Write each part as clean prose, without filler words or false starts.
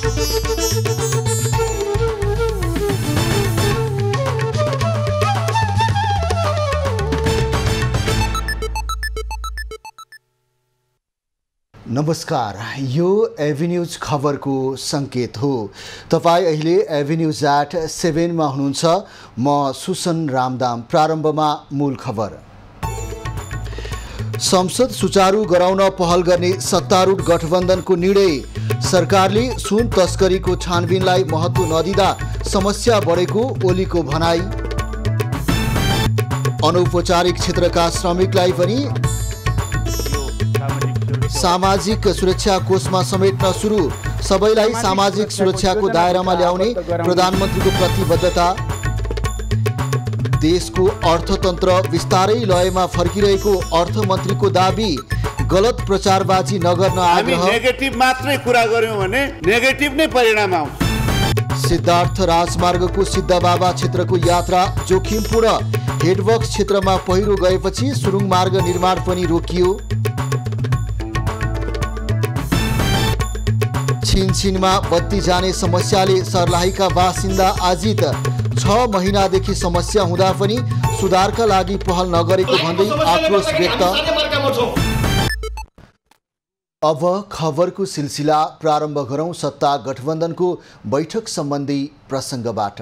नमस्कार, यो एभिन्यूज खबरको संकेत हो। तपाईं अहिले एभिन्यूज एट 7 मा हुनुहुन्छ। म सुसन रामदाम। प्रारम्भमा मूल खबर। संसद सुचारू गराउन पहल गर्ने सत्तारूढ गठबन्धनको निर्णय। सरकारले सुन तस्करीको छानबिनलाई महत्त्व नदिँदा समस्या बढेको ओलीको भनाई। अनौपचारिक क्षेत्रका श्रमिकलाई पनि सामाजिक सुरक्षा कोषमा समेट्न सुरु। सबैलाई सामाजिक सुरक्षाको दायरामा ल्याउने प्रधानमन्त्रीको प्रतिबद्धता। देशको अर्थतन्त्र बिस्तारै लयमा फर्किरहेको अर्थमन्त्रीको दाबी। गलत प्रचारबाजी नगर्न आग्रह। नेगेटिभ मात्रै कुरा गर्यौं भने नेगेटिभ नै परिणाम आउँछ। सिद्धार्थ राजमार्गको सिद्धबाबा क्षेत्रको यात्रा जोखिमपूर्ण। हेडवर्क्स क्षेत्रमा पहिरो गएपछि सुरुङ मार्ग निर्माण पनि रोकियो। छिनछिनमा बत्ती जाने समस्याले सर्लाहीका बासिन्दा आजित। 6 महिनादेखि समस्या हुँदा पनि सुधारका लागि पहल नगरेको भन्दै आक्रोश व्यक्त। अब खबरको सिलसिला प्रारम्भ गरौं सत्ता गठबन्धनको बैठक सम्बन्धी प्रसङ्गबाट।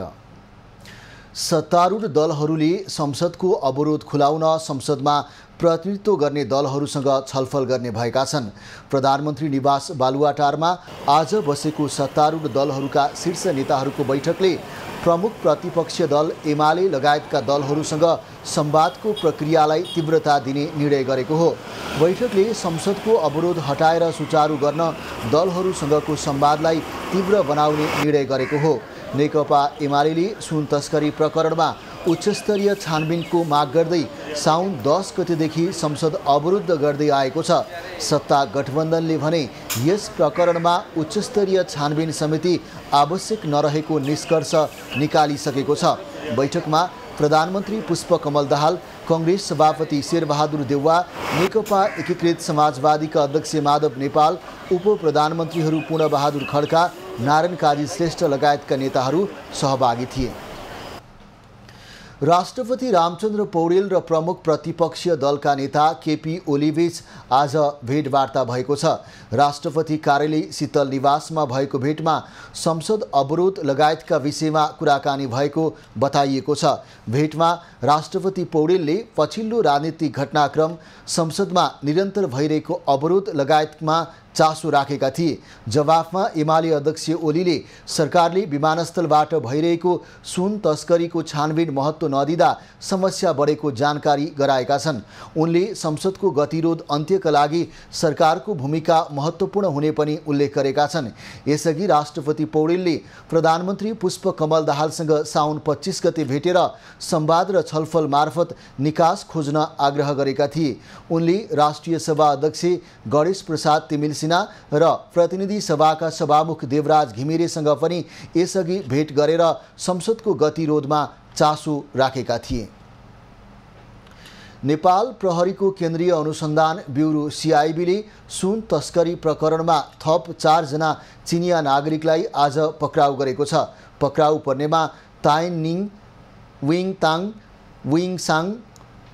सत्तारूढ दलहरूले संसदको अवरोध खुलाउन संसदमा प्रतिनिधित्व गर्ने दलहरूसँग छलफल गर्ने भएका छन्। प्रधानमन्त्री निवास बालुवाटारमा आज बसेको सत्तारूढ दलहरूका शीर्ष नेताहरूको बैठकले प्रमुख प्रतिपक्षीय दल एमाले लगायतका दलहरूसँग संवादको प्रक्रियालाई तीव्रता दिने निर्णय गरेको हो। बैठकले संसदको अवरोध हटाएर सुचारू गर्न दलहरूसँगको संवादलाई तीव्र बनाउने निर्णय गरेको हो। नेकपा एमाले सुन तस्करी प्रकरणमा उच्चस्तरीय छानबिनको माग गर्दै साउन 10 गतेदेखि संसद अवरुद्ध गर्दै आएको छ। सत्ता गठबन्धनले भने यस प्रकरणमा उच्चस्तरीय छानबिन समिति आवश्यक नरहेको निष्कर्ष निकालिसकेको छ। बैठकमा प्रधानमन्त्री पुष्पकमल दाहाल, कांग्रेस सभापति शेरबहादुर देउवा, नेकपा एकीकृत समाजवादीका अध्यक्ष माधव नेपाल, उप प्रधानमन्त्रीहरू पूर्णबहादुर खड्का, नारायण काजी श्रेष्ठ लगायतका नेताहरू सहभागी थिए। राष्ट्रपति रामचन्द्र पौडेल र प्रमुख प्रतिपक्षीय दलका नेता केपी ओलीबीच आज भेटवार्ता भएको छ। राष्ट्रपति कार्यालय शीतल निवासमा भएको भेटमा संसद अवरोध लगायतका विषयमा कुराकानी भएको बताइएको छ। भेटमा राष्ट्रपति पौडेलले पछिल्लो राजनीतिक घटनाक्रम, संसदमा निरन्तर भइरहेको अवरोध लगायतमा चासो राखेका थिए। जवाफमा एमाले अध्यक्ष ओलीले सरकारले विमानस्थलबाट भइरहेको सुन तस्करीको छानबिन महत्त्व नदिँदा समस्या बढेको जानकारी गराएका छन्। उनले संसदको गतिरोध अन्त्यका लागि सरकारको भूमिका महत्त्वपूर्ण हुने पनि उल्लेख गरेका छन्। यसअघि राष्ट्रपति पौडेलले प्रधानमन्त्री पुष्पकमल दाहालसँग साउन 25 गते भेटेर संवाद र छलफल मार्फत निकास खोज्न आग्रह गरेका थिए। उनले राष्ट्रिय सभा अध्यक्ष गणेश प्रसाद तिमिल र प्रतिनिधि सभाका सभामुख देवराज घिमिरेसँग पनि यसअघि भेट गरेर संसदको गतिरोधमा चासो राखेका थिए। नेपाल प्रहरीको केन्द्रीय अनुसन्धान ब्युरो सीआईबीले सुन तस्करी प्रकरणमा थप 4 जना चिनिया नागरिकलाई आज पक्राउ गरेको छ। पक्राउ पर्नेमा ताइन निङ, विङ ताङ, विङ साङ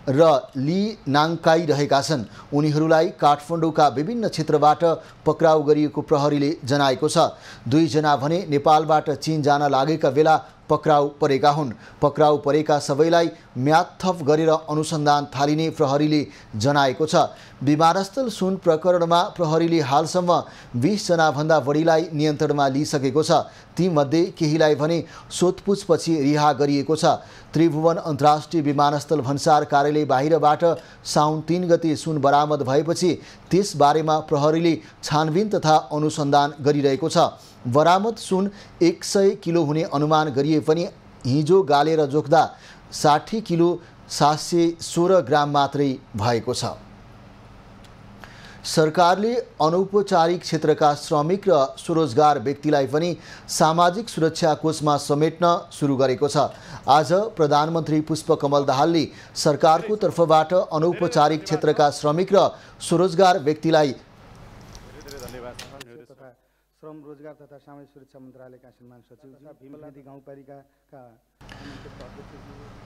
र ली नाङकाई रहेका छन्। उनीहरूलाई काठमाडौँका विभिन्न क्षेत्रबाट पक्राउ गरिएको प्रहरीले जनाएको छ। 2 जना भने नेपालबाट चीन जान लागेका बेला पक्राउ परेका हुन्। पक्राउ परेका सबैलाई म्याद थप गरेर अनुसन्धान थालिने प्रहरीले जनाएको छ। विमानस्थल सुन प्रकरणमा प्रहरीले हालसम्म 20 जनाभन्दा बढीलाई नियन्त्रणमा लिइसकेको छ। तीमध्ये केहीलाई भने सोधपुछपछि रिहा गरिएको छ। त्रिभुवन अन्तर्राष्ट्रिय विमानस्थल भन्सार कार्यालय बाहिरबाट साउन 3 गते सुन बरामद भएपछि त्यसबारेमा प्रहरीले छानबिन तथा अनुसन्धान गरिरहेको छ। बरामद सुन 100 किलो हुने अनुमान गरिए पनि हिजो गालेर जोख्दा 60 किलो 716 ग्राम मात्रै भएको छ। सरकारले अनौपचारिक क्षेत्रका श्रमिक र स्वरोजगार व्यक्तिलाई पनि सामाजिक सुरक्षा कोषमा समेट्न सुरु गरेको छ। आज प्रधानमन्त्री पुष्पकमल दाहालले सरकारको तर्फबाट अनौपचारिक क्षेत्रका श्रमिक र स्वरोजगार व्यक्तिलाई श्रम रोजगार तथा सामाजिक सुरक्षा मन्त्रालयका श्रीमान सचिव भीमगढी गाउँपालिकाका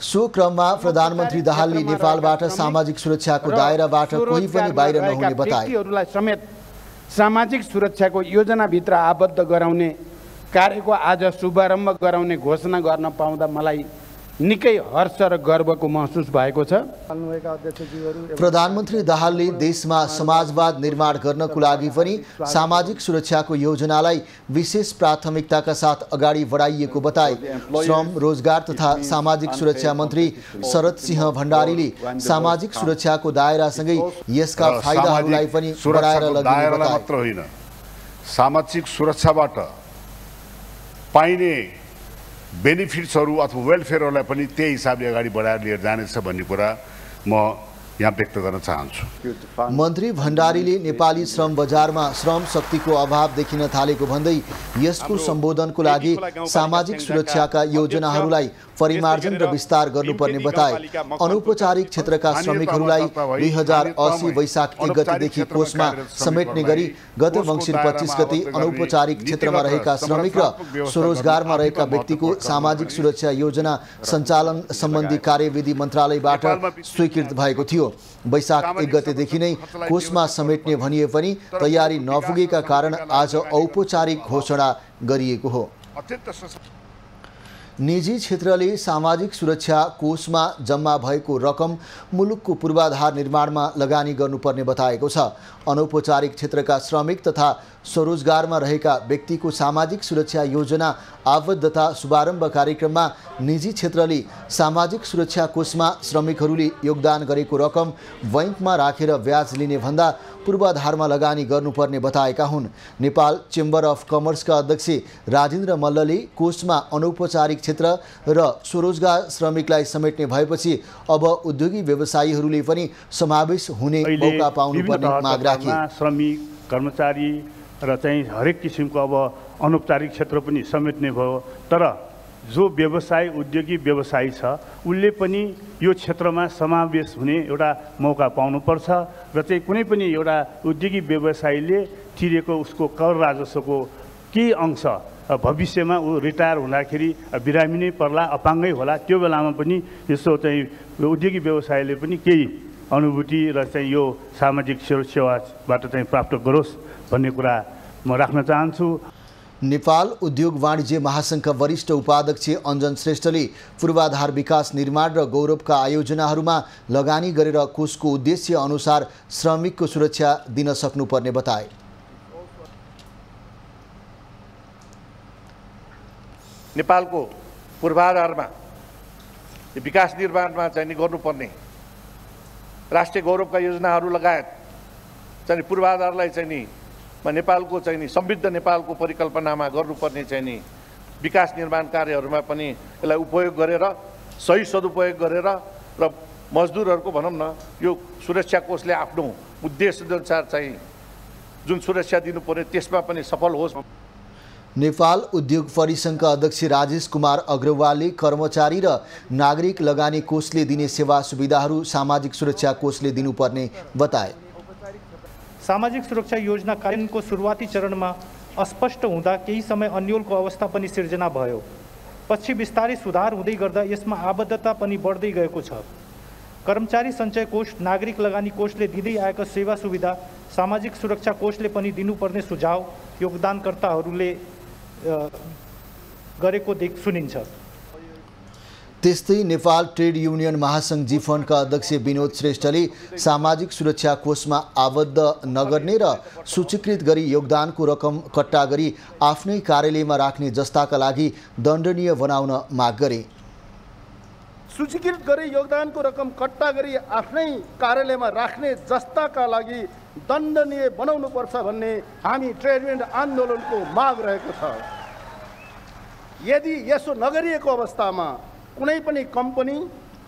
सो क्रममा प्रधानमन्त्री दाहालले नेपालबाट सामाजिक सुरक्षाको दायराबाट कोही पनि बाहिर नहुने बताए। व्यक्तिहरूलाई समेत सामाजिक सुरक्षाको योजनाभित्र आबद्ध गराउने कार्यको आज शुभारम्भ गराउने घोषणा गर्न पाउँदा मलाई निकै हर्ष र गर्वको महसुस भएको छ। प्रधानमन्त्री दाहालले देशमा समाजवाद निर्माण गर्नको लागि पनि सामाजिक सुरक्षाको योजनालाई विशेष प्राथमिकताका साथ अगाडि बढाइएको बताए। श्रम रोजगार तथा सामाजिक सुरक्षा मन्त्री शरद सिंह भण्डारीले सामाजिक सुरक्षाको दायरासँगै यसका फाइदाहरूलाई पनि बढाएर लगिने बताए। सामाजिक सुरक्षाबाट पाइने बेनिफिट्सहरू अथवा वेलफेयरहरूलाई पनि त्यही हिसाबले अगाडि बढाएर लिएर जानेछ भन्ने कुरा म यहाँ व्यक्त गर्न चाहन्छु। मन्त्री भण्डारीले नेपाली श्रम बजारमा श्रम शक्तिको अभाव देखिन थालेको भन्दै यसको सम्बोधनको लागि सामाजिक सुरक्षाका योजनाहरूलाई परिमार्जन र विस्तार गर्नुपर्ने बताए। अनौपचारिक क्षेत्रका श्रमिकहरूलाई 2080 वैशाख 1 गतेदेखि कोषमा समेट्ने गरी गत मङ्सिर 25 गते अनौपचारिक क्षेत्रमा रहेका श्रमिक र स्वरोजगारमा रहेका व्यक्तिको सामाजिक सुरक्षा योजना सञ्चालन सम्बन्धी कार्यविधि मन्त्रालयबाट स्वीकृत भएको थियो। वैशाख 1 गतेदेखि नै कोषमा समेट्ने भनिए पनि तयारी नपुगेका कारण आज औपचारिक घोषणा गरिएको हो। निजी क्षेत्रले सामाजिक सुरक्षा कोषमा जम्मा भएको रकम मुलुकको पूर्वाधार निर्माणमा लगानी गर्नुपर्ने बताएको छ। अनौपचारिक क्षेत्रका श्रमिक तथा स्वरोजगारमा रहेका व्यक्तिको सामाजिक सुरक्षा योजना आबद्धता शुभारम्भ कार्यक्रममा निजी क्षेत्रले सामाजिक सुरक्षा कोषमा श्रमिकहरूले योगदान गरेको रकम बैंकमा राखेर ब्याज लिने भन्दा पूर्वाधारमा लगानी गर्नुपर्ने बताएका हुन्। नेपाल चेम्बर अफ कमर्सका अध्यक्ष राजेन्द्र मल्लले कोषमा अनौपचारिक क्षेत्र र स्वरोजगार श्रमिकलाई समेट्ने भएपछि अब उद्योगी व्यवसायीहरूले पनि समावेश हुने मौका पाउनुपर्ने माग राखे। श्रमिक कर्मचारी र चाहिँ हरेक किसिमको अब अनौपचारिक क्षेत्र पनि समेट्ने भयो। तर जो व्यवसाय उद्योगी व्यवसायी छ उसले पनि यो क्षेत्रमा समावेश हुने एउटा मौका पाउनुपर्छ र चाहिँ कुनै पनि एउटा उद्योगी व्यवसायीले तिरेको उसको कर राजस्वको केही अंश भविष्यमा ऊ रिटायर हुँदाखेरि बिरामी नै पर्ला अपाङ्गै होला त्यो बेलामा पनि यसो चाहिँ उद्योगी व्यवसायीले पनि केही अनुभूति र चाहिँ यो सामाजिक सेवाबाट चाहिँ प्राप्त गरोस् भन्ने कुरा म राख्न चाहन्छु। नेपाल उद्योग वाणिज्य महासङ्घका वरिष्ठ उपाध्यक्ष अञ्जन श्रेष्ठले पूर्वाधार विकास निर्माण र गौरवका आयोजनाहरूमा लगानी गरेर कोषको उद्देश्य अनुसार श्रमिकको सुरक्षा दिन सक्नुपर्ने बताए। नेपालको पूर्वाधारमा विकास निर्माणमा चाहिँ गर्नुपर्ने राष्ट्रिय गौरवका योजनाहरू लगायत चाहिँ पूर्वाधारलाई चाहिँ नि नेपालको चाहिँ नि समृद्ध नेपालको परिकल्पनामा गर्नुपर्ने चाहिँ नि विकास निर्माण कार्यहरूमा पनि यसलाई उपयोग गरेर सही सदुपयोग गरेर र मजदुरहरूको भनौँ न यो सुरक्षा कोषले आफ्नो उद्देश्य अनुसार चाहिँ जुन सुरक्षा दिनुपर्ने त्यसमा पनि सफल होस्। नेपाल उद्योग परिसङ्घका अध्यक्ष राजेश कुमार अग्रवालले कर्मचारी र नागरिक लगानी कोषले दिने सेवा सुविधाहरू सामाजिक सुरक्षा कोषले दिनुपर्ने बताए। सामाजिक सुरक्षा योजना कार्यान्वयनको सुरुवाती चरणमा अस्पष्ट हुँदा केही समय अन्योलको अवस्था पनि सिर्जना भयो। पछि बिस्तारै सुधार हुँदै गर्दा यसमा आबद्धता पनि बढ्दै गएको छ। कर्मचारी सञ्चय कोष नागरिक लगानी कोषले दिँदै आएका सेवा सुविधा सामाजिक सुरक्षा कोषले पनि दिनुपर्ने सुझाव योगदानकर्ताहरूले गरेको सुनिन्छ। त्यस्तै नेपाल ट्रेड युनियन महासङ्घ जिफनका अध्यक्ष विनोद श्रेष्ठले सामाजिक सुरक्षा कोषमा आबद्ध नगर्ने र सूचीकृत गरी योगदानको रकम कट्टा गरी आफ्नै कार्यालयमा राख्ने जस्ताका लागि दण्डनीय बनाउन माग गरे। सूचीकृत गरी योगदानको रकम कट्टा गरी आफ्नै कार्यालयमा राख्ने जस्ताका लागि दण्डनीय बनाउनुपर्छ भन्ने हामी ट्रेड युनियन आन्दोलनको माग रहेको छ। यदि यसो नगरिएको अवस्थामा कुनै पनि कम्पनी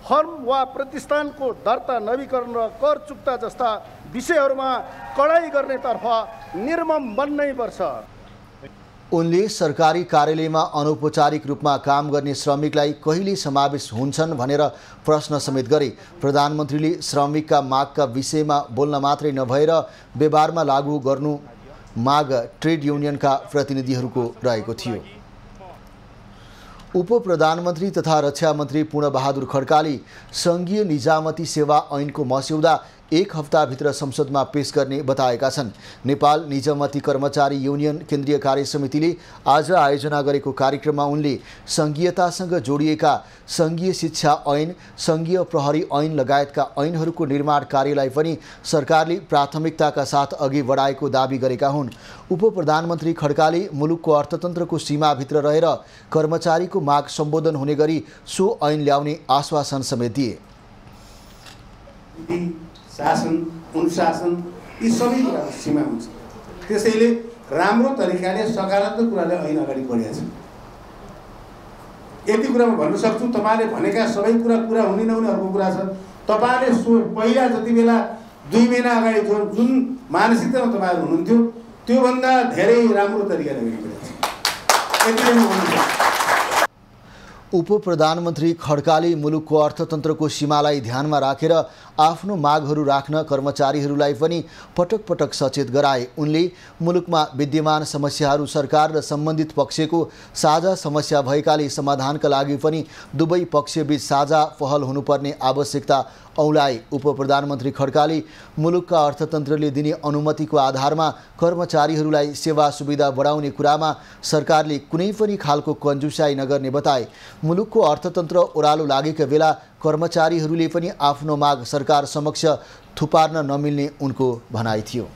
फर्म वा प्रतिष्ठानको दर्ता नवीकरण र कर चुक्ता जस्ता विषयहरूमा कडाई गर्नेतर्फ निर्मम बन्नै पर्छ। उनले सरकारी कार्यालयमा अनौपचारिक रूपमा काम गर्ने श्रमिकलाई कहिले समावेश हुन्छन् भनेर प्रश्न समेत गरे। प्रधानमन्त्रीले श्रमिकका मागका विषयमा बोल्न मात्रै नभएर व्यवहारमा लागू गर्नु माग ट्रेड युनियनका प्रतिनिधिहरूको रहेको थियो। उप प्रधानमन्त्री तथा रक्षा मन्त्री पूर्णबहादुर खड्काले सङ्घीय निजामती सेवा ऐनको मस्यौदा 1 हप्ताभित्र संसदमा पेश गर्ने बताएका छन्। नेपाल निजामती कर्मचारी युनियन केन्द्रीय कार्य समितिले आज आयोजना गरेको कार्यक्रममा उनले सङ्घीयतासँग जोडिएका सङ्घीय शिक्षा ऐन, सङ्घीय प्रहरी ऐन लगायतका ऐनहरूको निर्माण कार्यलाई पनि सरकारले प्राथमिकताका साथ अघि बढाएको दाबी गरेका हुन्। उप प्रधानमन्त्री खड्काले मुलुकको अर्थतन्त्रको सीमाभित्र रहेर कर्मचारीको माग सम्बोधन हुने गरी सो ऐन ल्याउने आश्वासन समेत दिए। शासन, अनुशासन यी सबै कुराको सीमा हुन्छ। त्यसैले राम्रो तरिकाले सकारात्मक कुराले ऐन अगाडि बढेको छ। यति कुरा म भन्न सक्छु, तपाईँले भनेका सबै कुरा पुरा हुने नहुने अर्को कुरा छ। तपाईँले पहिला जति बेला 2 महिना अगाडि जुन मानसिकतामा तपाईँहरू हुनुहुन्थ्यो त्योभन्दा धेरै राम्रो तरिकाले अगाडि बढेको छ। यति म भन्छु। उप प्रधानमन्त्री खड्काले मुलुकको अर्थतन्त्रको सीमालाई ध्यानमा राखेर आफ्नो मागहरू राख्न कर्मचारीहरूलाई पनि पटक पटक सचेत गराए। उनले मुलुकमा विद्यमान समस्याहरू सरकार र सम्बन्धित पक्षको साझा समस्या भएकाले समाधानका लागि पनि दुवै पक्षबीच साझा पहल हुनुपर्ने आवश्यकता औलाए। उप प्रधानमन्त्री खड्काले मुलुकका अर्थतन्त्रले दिने अनुमतिको आधारमा कर्मचारीहरूलाई सेवा सुविधा बढाउने कुरामा सरकारले कुनै पनि खालको कन्जुसाई नगर्ने बताए। मुलुकको अर्थतन्त्र ओह्रालो लागेका बेला कर्मचारीहरूले पनि आफ्नो माग सरकार समक्ष थुपार्न नमिल्ने उनको भनाइ थियो।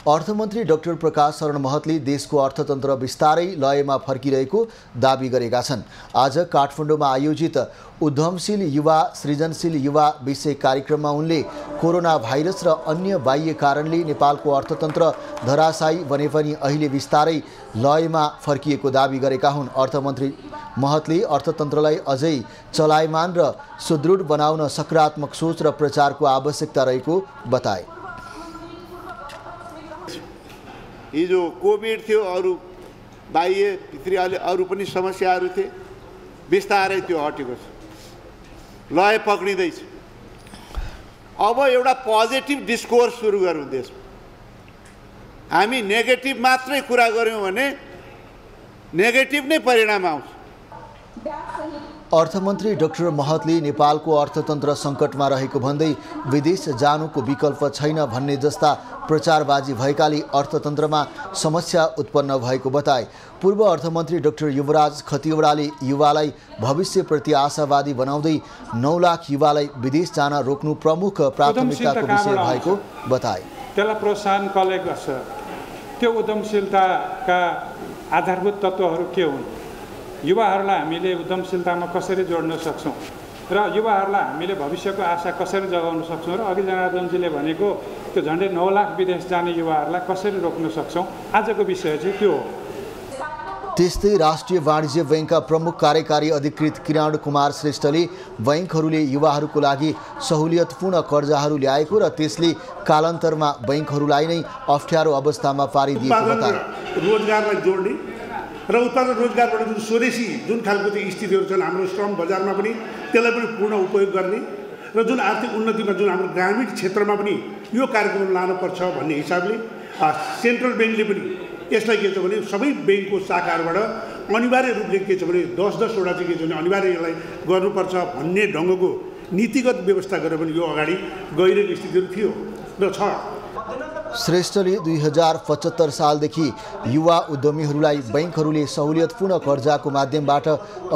अर्थमन्त्री डाक्टर प्रकाश शरण महतले देशको अर्थतन्त्र बिस्तारै लयमा फर्किरहेको दाबी गरेका छन्। आज काठमाडौँमा आयोजित उद्यमशील युवा सृजनशील युवा विषय कार्यक्रममा उनले कोरोना भाइरस र अन्य बाह्य कारणले नेपालको अर्थतन्त्र धराशायी बने पनि अहिले बिस्तारै लयमा फर्किएको दाबी गरेका हुन्। अर्थमन्त्री महतले अर्थतन्त्रलाई अझै चलायमान र सुदृढ बनाउन सकारात्मक सोच र प्रचारको आवश्यकता रहेको बताए। हिजो कोभिड थियो, अरू बाह्य भित्री अरू पनि समस्याहरू थिए, बिस्तारै त्यो हटेको छ, लय पक्रिँदैछ। अब एउटा पोजिटिभ डिस्कोर्स सुरु गरौँ देशमा। हामी नेगेटिभ मात्रै कुरा गऱ्यौँ भने नेगेटिभ नै परिणाम आउँछ। अर्थमन्त्री डाक्टर महतले नेपालको अर्थतन्त्र सङ्कटमा रहेको भन्दै विदेश जानुको विकल्प छैन भन्ने जस्ता प्रचारबाजी भएकाले अर्थतन्त्रमा समस्या उत्पन्न भएको बताए। पूर्व अर्थमन्त्री डाक्टर युवराज खतिवडाले युवालाई भविष्यप्रति आशावादी बनाउँदै 9 लाख युवालाई विदेश जान रोक्नु प्रमुख प्राथमिकताको विषय भएको बताए। त्यसलाई प्रोत्साहन कसले गर्छ? त्यो उद्यमशीलताका आधारभूत तत्त्वहरू के हुन्? युवाहरूलाई हामीले उद्यमशीलतामा कसरी जोड्न सक्छौँ र युवाहरूलाई हामीले भविष्यको आशा कसरी जगाउन सक्छौँ र अघि जनार्दनजीले भनेको त्यो झन्डै 9 लाख विदेश जाने युवाहरूलाई कसरी रोक्न सक्छौँ, आजको विषय चाहिँ त्यो हो। त्यस्तै राष्ट्रिय वाणिज्य बैंकका प्रमुख कार्यकारी अधिकृत किरण कुमार श्रेष्ठले बैंकहरूले युवाहरूको लागि सहुलियतपूर्ण कर्जाहरू ल्याएको र त्यसले कालान्तरमा बैंकहरूलाई नै अप्ठ्यारो अवस्थामा पारिदिएको बताए। रोजगारलाई जोड्ने र उत्पादन रोजगारबाट जुन स्वदेशी जुन खालको चाहिँ स्थितिहरू छन् हाम्रो श्रम बजारमा पनि त्यसलाई पनि पूर्ण उपयोग गर्ने र जुन आर्थिक उन्नतिमा जुन हाम्रो ग्रामीण क्षेत्रमा पनि यो कार्यक्रम लानुपर्छ भन्ने हिसाबले सेन्ट्रल ब्याङ्कले पनि यसलाई के छ भने सबै ब्याङ्कको शाखाहरूबाट अनिवार्य रूपले के छ भने 10-10 वटा चाहिँ के छ भने अनिवार्य यसलाई गर्नुपर्छ भन्ने ढङ्गको नीतिगत व्यवस्था गरेर पनि यो अगाडि गइरहेको स्थितिहरू थियो र छ। श्रेष्ठले 2075 सालदेखि युवा उद्यमीहरूलाई बैंकहरूले सहुलियतपूर्ण कर्जाको माध्यमबाट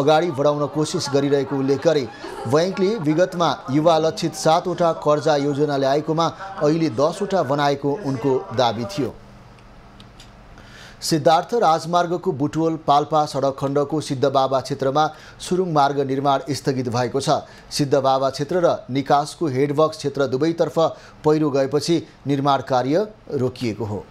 अगाडि बढाउन कोसिस गरिरहेको उल्लेख गरे। बैंकले विगतमा युवा लक्षित 7 वटा कर्जा योजना ल्याएकोमा अहिले 10 वटा बनाएको उनको दाबी थियो। सिद्धार्थ राजमार्गको बुटवल पाल्पा सडक खण्डको सिद्धबाबा क्षेत्रमा सुरुङ मार्ग निर्माण स्थगित भएको छ। सिद्धबाबा क्षेत्र र निकासको हेडवर्क्स क्षेत्र दुवैतर्फ पहिरो गएपछि निर्माण कार्य रोकिएको हो।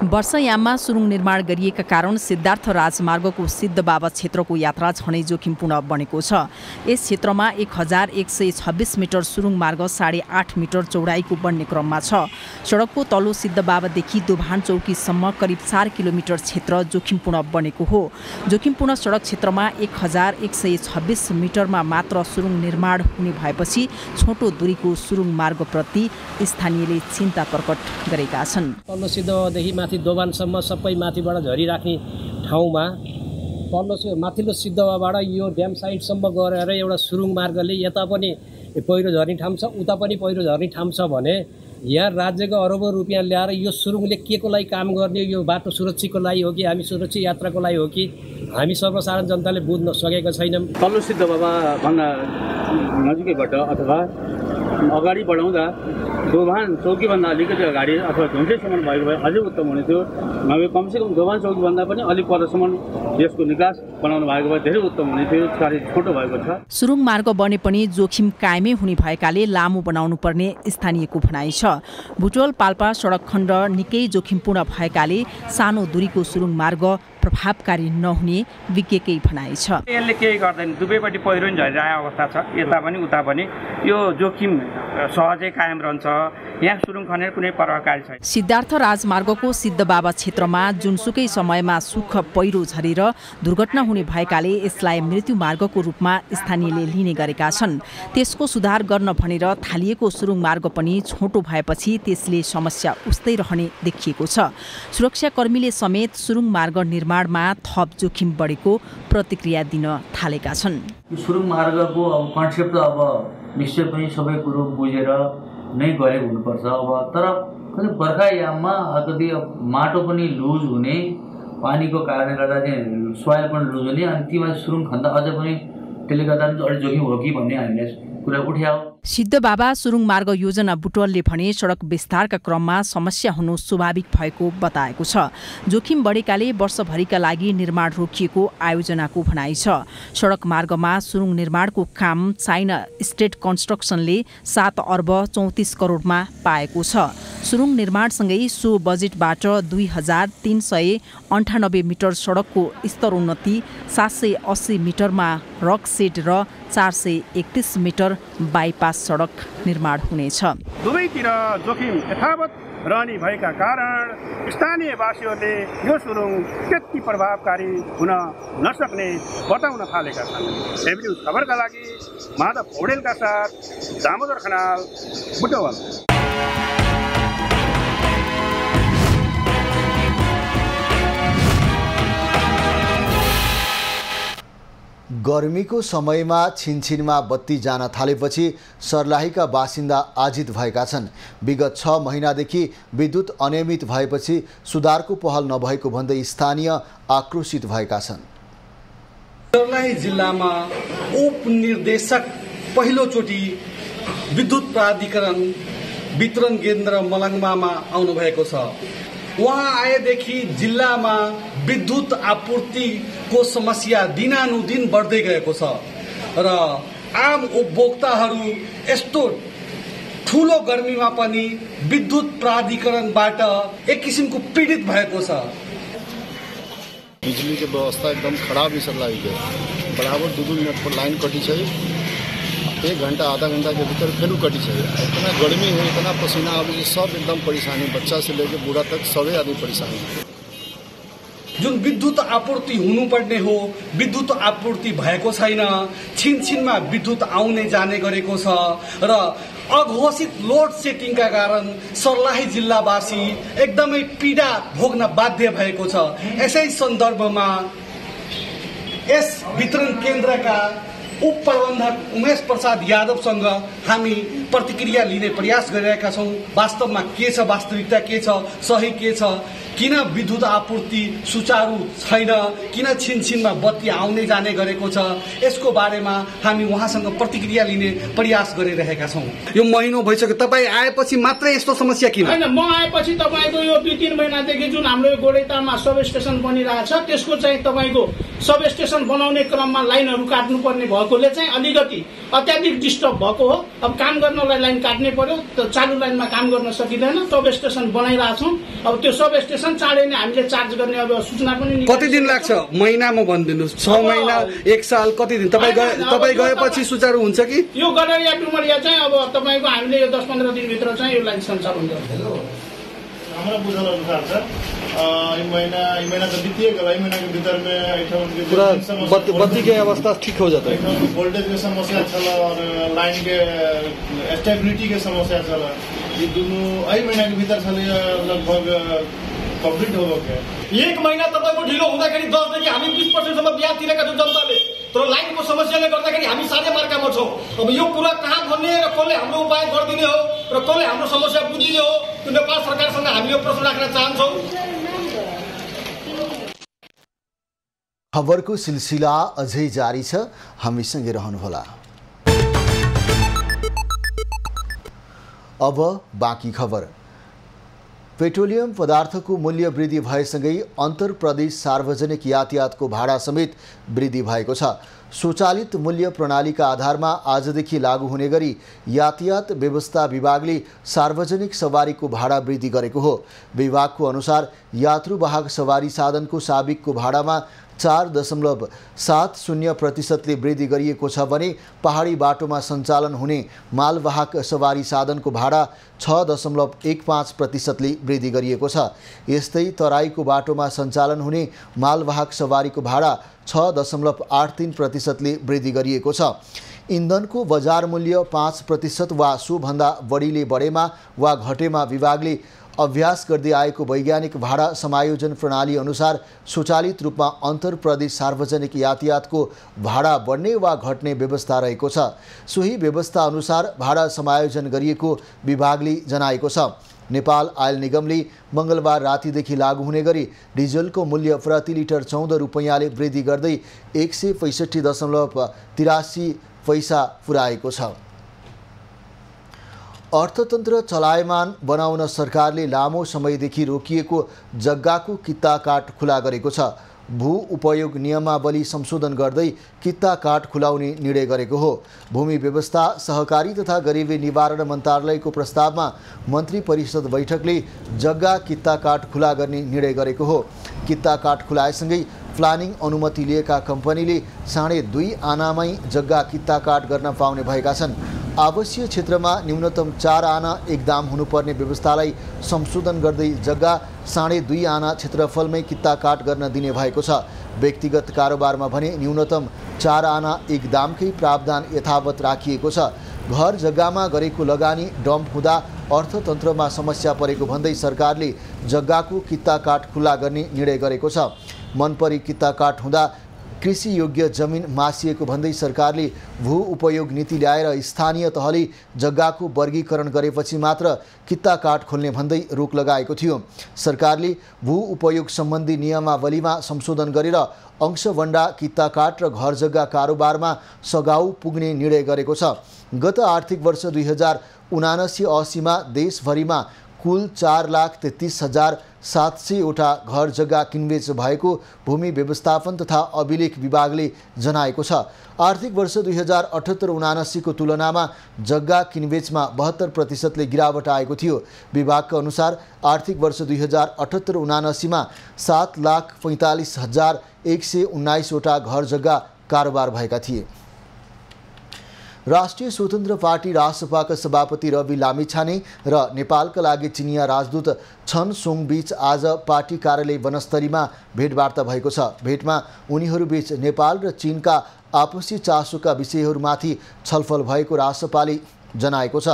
वर्षयाममा सुरुङ निर्माण गरिएका कारण सिद्धार्थ राजमार्गको सिद्धबाबा क्षेत्रको यात्रा झनै जोखिमपूर्ण बनेको छ। यस क्षेत्रमा 1126 मिटर सुरुङ मार्ग 8.5 मिटर चौडाइको बन्ने क्रममा छ। सडकको तल्लो सिद्धबाबादेखि दोभान चौकीसम्म करिब 4 किलोमिटर क्षेत्र जोखिमपूर्ण बनेको हो। जोखिमपूर्ण सडक क्षेत्रमा 1126 मिटरमा मात्र सुरुङ निर्माण हुने भएपछि छोटो दूरीको सुरुङ मार्गप्रति स्थानीयले चिन्ता प्रकट गरेका छन्। तल्लो सिद्धबाबादेखि माथि दोभानसम्म सबै माथिबाट झरिराख्ने ठाउँमा माथिल्लो सिद्धबाबाट यो ड्याम साइडसम्म गएर एउटा सुरुङ मार्गले यता पनि पहिरो झर्ने ठाउँ छ, उता पनि पहिरो झर्ने ठाउँ छ भने यहाँ राज्यको अरबौं रुपियाँ ल्याएर यो सुरुङले के को लागि काम गर्ने, यो बाटो सुरक्षाको लागि हो कि हामी सुरक्षित यात्राको लागि हो कि हामी सर्वसाधारण जनताले बुझ्न सकेका छैनौँ। तल्लो सिद्धबाबा भन्दा नजिकैबाट अथवा अगाडि बढाउँदा दोभान चौकीभन्दा अलिकति अगाडि अथवा झुन्सेसम्म भएको भए अझै उत्तम हुने थियो। नभए कमसेकम दोभान चौकीभन्दा पनि अलिक परसम्म यसको निकास बनाउनु भएको भए धेरै उत्तम हुने थियो। कार्य छोटो भएको छ। सुरुङ मार्ग बने पनि जोखिम कायमै हुने भएकाले लामो बनाउनु पर्ने स्थानीयको भनाइ छ। बुटवल पाल्पा सडक खण्ड निकै जोखिमपूर्ण भएकाले सानो दूरीको सुरुङ मार्ग प्रभावकारी नहुने विज्ञकै भनाइ छ। यसले केही गर्दैन, दुवैपट्टि पहिरो नि झरिरहेको अवस्था छ, यता पनि उता पनि यो जोखिम सहजै कायम रहन्छ। यहाँ सुरुङ खनेर कुनै प्रभावकारी छैन। सिद्धार्थ राजमार्गको सिद्धबाबा क्षेत्रमा जुनसुकै समयमा सुख पहिरो झरेर दुर्घटना हुने भएकाले यसलाई मृत्यु मार्गको रूपमा स्थानीयले लिने गरेका छन्। त्यसको सुधार गर्न भनेर थालिएको सुरुङ मार्ग पनि छोटो भएपछि त्यसले समस्या उस्तै रहने देखिएको छ। सुरक्षाकर्मीले समेत सुरुङ मार्ग निर्माणमा थप जोखिम बढेको प्रतिक्रिया दिन थालेका छन्। सुरुङ मार्गको अब कन्सेप्ट त अब निश्चय पनि सबै कुरो बुझेर नै गरेको हुनुपर्छ। अब तर कति बर्खायाममा कति माटो पनि लुज हुने, पानीको कारणले गर्दा चाहिँ सोइल पनि लुज हुने, अनि तीमा सुरुङ खन्दा अझ पनि त्यसले गर्दा अलिक जोखिम हो कि भन्ने हामीले कुरा उठायो। सिद्धबाबा सुरुङ मार्ग योजना बुटवलले भने सडक विस्तारका क्रममा समस्या हुनु स्वाभाविक भएको बताएको छ। जोखिम बढेकाले वर्षभरिका लागि निर्माण रोकिएको आयोजनाको भनाइ छ। सडक मार्गमा सुरुङ निर्माणको काम चाइना स्टेट कन्स्ट्रक्सनले 7 अर्ब 34 करोडमा पाएको छ। सुरुङ निर्माणसँगै सो बजेटबाट 2398 मिटर सडकको स्तरोन्नति, 780 मिटरमा रक सेड र 431 मिटर बाइपास सडक निर्माण हुनेछ। दुवैतिर जोखिम यथावत रहने भएका कारण स्थानीयवासीहरूले यो सुरुङ त्यति प्रभावकारी हुन नसक्ने बताउन थालेका छन्। एबी न्युज खबरका लागि माधव पौडेलका साथ दामोदर खनाल, बुटवल। गर्मीको समयमा छिनछिनमा बत्ती जान थालेपछि सर्लाहीका बासिन्दा आजित भएका छन्। विगत 6 महिनादेखि विद्युत अनियमित भएपछि सुधारको पहल नभएको भन्दै स्थानीय आक्रोशित भएका छन्। सर्लाही जिल्लामा उपनिर्देशक पहिलोचोटि विद्युत प्राधिकरण वितरण केन्द्र मलङमामा आउनुभएको छ। उहाँ आएदेखि जिल्लामा विद्युत आपूर्तिको समस्या दिनानुदिन बढ्दै गएको छ र आम उपभोक्ताहरू यस्तो ठुलो गर्मीमा पनि विद्युत प्राधिकरणबाट एक किसिमको पीडित भएको छ। बिजुली के व्यवस्था एकदम खराब है सर्लाही के। बराबर 2 मिनट पर लाइन कटी है, 1 घंटा आधा घंटा के भीतर फिर कटी है। इतना गर्मी है, इतना पसीना आवे, सब एकदम परेशानी, बच्चा से लेकर बूढ़ा तक सबै आदमी परेशानी। जुन विद्युत आपूर्ति हुनुपर्ने हो विद्युत आपूर्ति भएको छैन। छिनछिनमा विद्युत आउने जाने गरेको छ र अघोषित लोड सेटिङका कारण सर्लाही जिल्लावासी एकदमै पीडा भोग्न बाध्य भएको छ। यसै सन्दर्भमा यस वितरण केन्द्रका उपप्रबन्धक उमेश प्रसाद यादवसँग हामी प्रतिक्रिया लिने प्रयास गरिरहेका छौँ। वास्तवमा के छ, वास्तविकता के छ, सही के छ, किन विद्युत आपूर्ति सुचारू छैन, किन छिनछिनमा बत्ती आउने जाने गरेको छ, यसको बारेमा हामी उहाँसँग प्रतिक्रिया लिने प्रयास गरिरहेका छौँ। यो महिनो भइसक्यो, तपाईँ आएपछि मात्रै यस्तो समस्या किन? हैन, म आएपछि तपाईँको यो 2-3 महिनादेखि जुन हाम्रो यो गोडेतामा सब स्टेसन बनिरहेछ त्यसको चाहिँ तपाईँको सब स्टेसन बनाउने क्रममा लाइनहरू काट्नुपर्ने भएकोले चाहिँ अलिकति अत्याधिक डिस्टर्ब भएको हो। अब काम गर्नलाई लाइन काट्नै पर्यो, त चालु लाइनमा काम गर्न सकिँदैन। सब स्टेसन बनाइरहेछौँ। अब त्यो सब स्टेसन लाइसेन्स चाँडै नै हामीले चार्ज गर्ने अब सूचना पनि कति दिन लाग्छ महिनामा भनिदिनुहोस् 6 महिना 1 साल कति दिन तपाईँ गएपछि सुचारू हुन्छ कि यो गडरिया डुमरिया चाहिँ अब तपाईँको हामीले यो 10-15 दिनभित्र चाहिँ यो लाइन सञ्चालन गर्छ हाम्रो बुझाउन अनुसार छ यो महीना तो बीतिए गया महीना के भीतर में पूरा बत्ती के अवस्था ठीक हो जाता है वोल्टेज के समस्या चल और लाइन के स्टेबिलिटी के समस्या चल ये दोनों यही महीना के भीतर चले लगभग कम्प्लिट हो गयो 1 महिना तपाईको ढिलो हुँदाखेरि 10 देखि हामी 20% सम्म ब्याज तिरेका छौं जनताले तर लाइनको समस्याले गर्दाखेरि हामी साझा मार्कामा छौं अब यो कुरा कहाँ भन्ने र कसले हाम्रो उपाय गरिदिने हो र कसले हाम्रो समस्या बुझिदिने हो त्यो नेपाल सरकारसँग हामी यो प्रश्न राख्न चाहन्छौं खबरको सिलसिला अझै जारी छ हामीसँगै रहनुहोला अब बाँकी खबर पेट्रोलियम पदार्थको मूल्य वृद्धि भएसँगै अन्तर प्रदेश सार्वजनिक यातायातको भाडा समेत वृद्धि भएको छ स्वचालित मूल्य प्रणालीका आधारमा आजदेखि लागू हुने गरी यातायात व्यवस्था विभागले सार्वजनिक सवारीको भाडा वृद्धि गरेको हो विभागको अनुसार यात्रुवाहक सवारी साधनको साबिकको भाडामा 4.70% वृद्धि गरिएको छ भने पहाडी बाटोमा सञ्चालन हुने मालवाहक सवारी साधनको भाडा 6.15% वृद्धि गरिएको छ यस्तै तराईको बाटोमा सञ्चालन हुने मालवाहक सवारीको भाडा 6.83% वृद्धि गरिएको छ इन्धनको बजार मूल्य 5% वा सोभन्दा बढीले बढेमा वा घटेमा विभागले अभ्यास गर्दै आएको वैज्ञानिक भाडा समायोजन प्रणाली अनुसार स्वचालित रूपमा अन्तर प्रदेश सार्वजनिक यातायातको भाडा बढ्ने वा घट्ने व्यवस्था रहेको छ सोही व्यवस्था अनुसार भाडा समायोजन गरिएको विभागले जनाएको छ नेपाल आयल निगमले मंगलबार रातिदेखि लागू हुने गरी डिजलको मूल्य प्रति लिटर 14 रुपैयाँले वृद्धि गर्दै 165.83 पैसा पुर्याएको छ अर्थतन्त्र चलायमान बनाउन सरकारले लामो समयदेखि रोकिएको जग्गाको कित्ता काट खुला गरेको छ भू उपयोग नियमावली संशोधन गर्दै कित्ता काट खुलाउने निर्णय गरेको हो भूमि व्यवस्था सहकारी तथा गरिबी निवारण मन्त्रालयको प्रस्तावमा मन्त्री परिषद बैठकले जग्गा कित्ता काट खुला गर्ने निर्णय गरेको हो कित्ता काट खुलाएसँगै प्लानिङ अनुमति लिएका कम्पनीले 2.5 आनामै जग्गा कित्ता काट गर्न पाउने भएका छन् आवश्यक क्षेत्रमा न्यूनतम 4 आना एक दाम हुनुपर्ने व्यवस्थालाई संशोधन गर्दै जग्गा 2.5 आना क्षेत्रफलमै कित्ता काट गर्न दिने भएको छ व्यक्तिगत कारोबारमा भने न्यूनतम 4 आना एक दामकै प्रावधान यथावत राखिएको छ घर जग्गामा गरेको लगानी डम्प हुँदा अर्थतन्त्रमा समस्या परेको भन्दै सरकारले जग्गाको कित्ता काट खुला गर्ने निर्णय गरेको छ मनपरी कित्ता काट हुँदा कृषि योग्य जमिन मासिएको भन्दै सरकारले भू उपयोग नीति ल्याएर स्थानीय तहले जग्गाको वर्गीकरण गरेपछि मात्र कित्ता काट खोल्ने भन्दै रोक लगाएको थियो सरकारले भू उपयोग सम्बन्धी नियमावलीमा संशोधन गरेर अंशवण्डा कित्ता काट र घर जग्गा कारोबारमा सघाउ पुग्ने निर्णय गरेको छ गत आर्थिक वर्ष 2079-80 मा देशभरिमा कुल 4,33,700 वटा घर जग्गा किनबेच भएको भूमि व्यवस्थापन तथा अभिलेख विभागले जनाएको छ आर्थिक वर्ष 2078-79 को तुलनामा जग्गा किनबेचमा 72% ले गिरावट आएको थियो विभागका अनुसार आर्थिक वर्ष 2078-79 मा 7,45,119 वटा घर जग्गा कारोबार भएका थिए राष्ट्रिय स्वतन्त्र पार्टी रासपाका सभापति रवि लामिछाने र नेपालका लागि चिनिया राजदूत छन सोङ बीच आज पार्टी कार्यालय वनस्थलीमा भेटवार्ता भएको छ भेटमा उनीहरूबीच नेपाल र चीनका आपसी चासोका विषयहरूमाथि छलफल भएको रासपाले जनाएको छ